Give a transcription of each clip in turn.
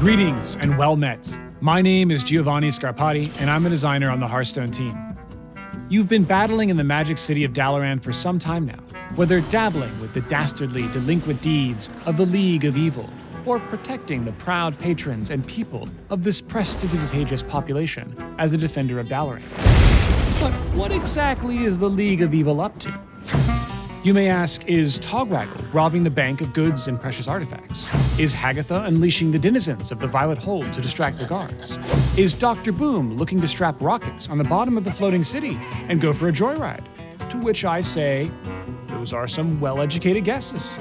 Greetings and well met. My name is Giovanni Scarpati, and I'm a designer on the Hearthstone team. You've been battling in the magic city of Dalaran for some time now, whether dabbling with the dastardly, delinquent deeds of the League of E.V.I.L, or protecting the proud patrons and people of this prestidigitatus population as a defender of Dalaran. But what exactly is the League of E.V.I.L up to? You may ask, is Togwaggle robbing the bank of goods and precious artifacts? Is Hagatha unleashing the denizens of the Violet Hold to distract the guards? Is Dr. Boom looking to strap rockets on the bottom of the floating city and go for a joyride? To which I say, those are some well-educated guesses.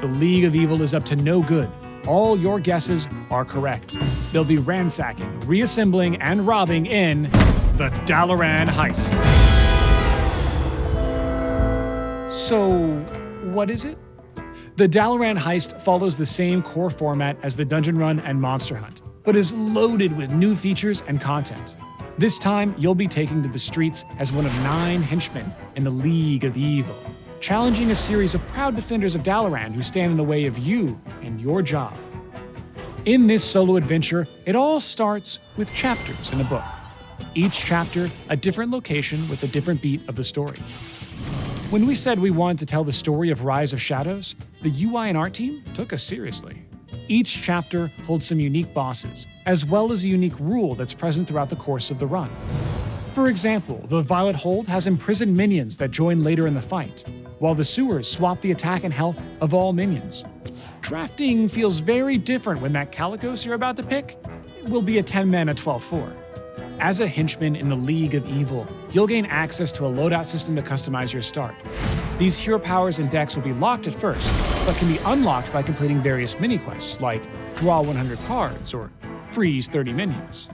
The League of E.V.I.L is up to no good. All your guesses are correct. They'll be ransacking, reassembling, and robbing in the Dalaran Heist. So, what is it? The Dalaran Heist follows the same core format as the Dungeon Run and Monster Hunt, but is loaded with new features and content. This time, you'll be taking to the streets as one of 9 henchmen in the League of E.V.I.L, challenging a series of proud defenders of Dalaran who stand in the way of you and your job. In this solo adventure, it all starts with chapters in a book. Each chapter, a different location with a different beat of the story. When we said we wanted to tell the story of Rise of Shadows, the UI and art team took us seriously. Each chapter holds some unique bosses, as well as a unique rule that's present throughout the course of the run. For example, the Violet Hold has imprisoned minions that join later in the fight, while the sewers swap the attack and health of all minions. Drafting feels very different when that Calicos you're about to pick will be a 10-mana 12/4. As a henchman in the League of E.V.I.L, you'll gain access to a loadout system to customize your start. These hero powers and decks will be locked at first, but can be unlocked by completing various mini-quests like draw 100 cards or freeze 30 minions.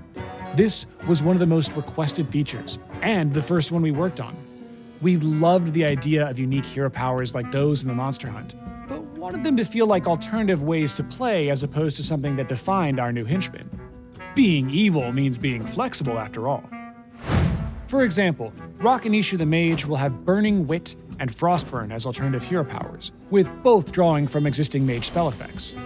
This was one of the most requested features, and the first one we worked on. We loved the idea of unique hero powers like those in the Monster Hunt, but wanted them to feel like alternative ways to play as opposed to something that defined our new henchmen. Being evil means being flexible after all. For example, Rakanishu the Mage will have Burning Wit and Frostburn as alternative hero powers, with both drawing from existing mage spell effects.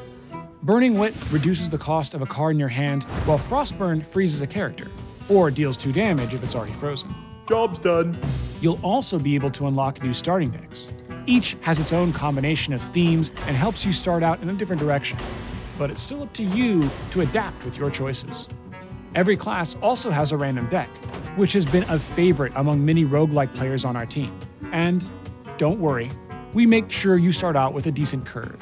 Burning Wit reduces the cost of a card in your hand, while Frostburn freezes a character, or deals 2 damage if it's already frozen. Job's done. You'll also be able to unlock new starting decks. Each has its own combination of themes and helps you start out in a different direction, but it's still up to you to adapt with your choices. Every class also has a random deck, which has been a favorite among many roguelike players on our team. And don't worry, we make sure you start out with a decent curve.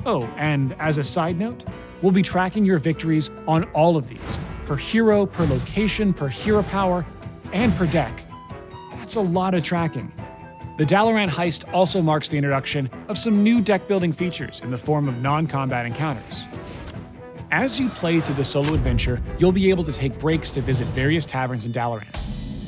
Oh, and as a side note, we'll be tracking your victories on all of these, per hero, per location, per hero power, and per deck. That's a lot of tracking. The Dalaran Heist also marks the introduction of some new deck-building features in the form of non-combat encounters. As you play through the solo adventure, you'll be able to take breaks to visit various taverns in Dalaran.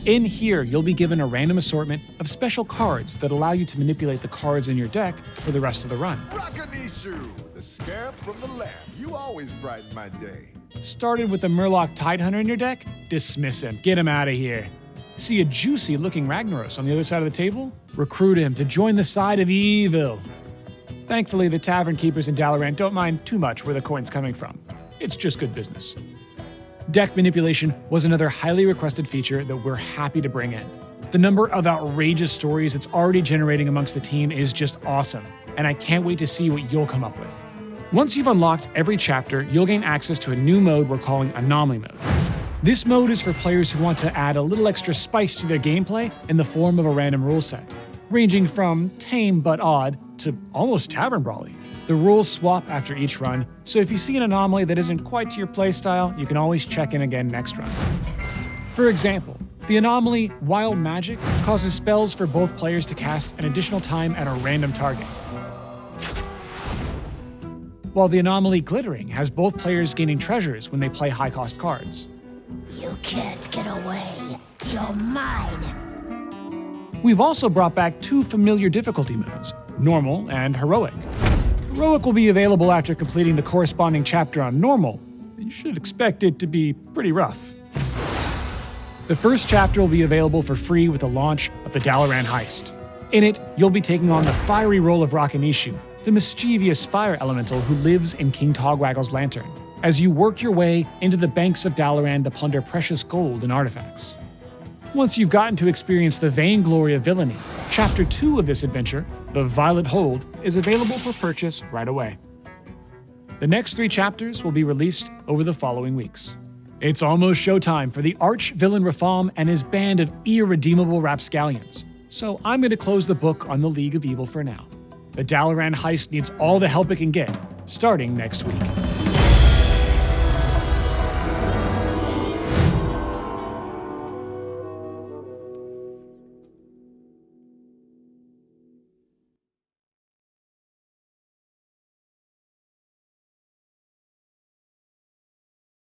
In here, you'll be given a random assortment of special cards that allow you to manipulate the cards in your deck for the rest of the run. Rakanishu, the scamp from the lab. You always brighten my day. Started with the Murloc Tidehunter in your deck? Dismiss him. Get him out of here. See a juicy-looking Ragnaros on the other side of the table? Recruit him to join the side of evil. Thankfully, the tavern keepers in Dalaran don't mind too much where the coin's coming from. It's just good business. Deck manipulation was another highly requested feature that we're happy to bring in. The number of outrageous stories it's already generating amongst the team is just awesome, and I can't wait to see what you'll come up with. Once you've unlocked every chapter, you'll gain access to a new mode we're calling Anomaly Mode. This mode is for players who want to add a little extra spice to their gameplay in the form of a random rule set, ranging from tame but odd to almost tavern brawly. The rules swap after each run, so if you see an anomaly that isn't quite to your playstyle, you can always check in again next run. For example, the anomaly Wild Magic causes spells for both players to cast an additional time at a random target, while the anomaly Glittering has both players gaining treasures when they play high-cost cards. You can't get away. You're mine. We've also brought back 2 familiar difficulty modes, Normal and Heroic. Heroic will be available after completing the corresponding chapter on Normal. You should expect it to be pretty rough. The first chapter will be available for free with the launch of the Dalaran Heist. In it, you'll be taking on the fiery role of Rakanishu, the mischievous fire elemental who lives in King Togwaggle's lantern, as you work your way into the banks of Dalaran to plunder precious gold and artifacts. Once you've gotten to experience the vainglory of villainy, Chapter 2 of this adventure, The Violet Hold, is available for purchase right away. The next 3 chapters will be released over the following weeks. It's almost showtime for the arch-villain Rafam and his band of irredeemable rapscallions, so I'm going to close the book on the League of E.V.I.L for now. The Dalaran Heist needs all the help it can get, starting next week.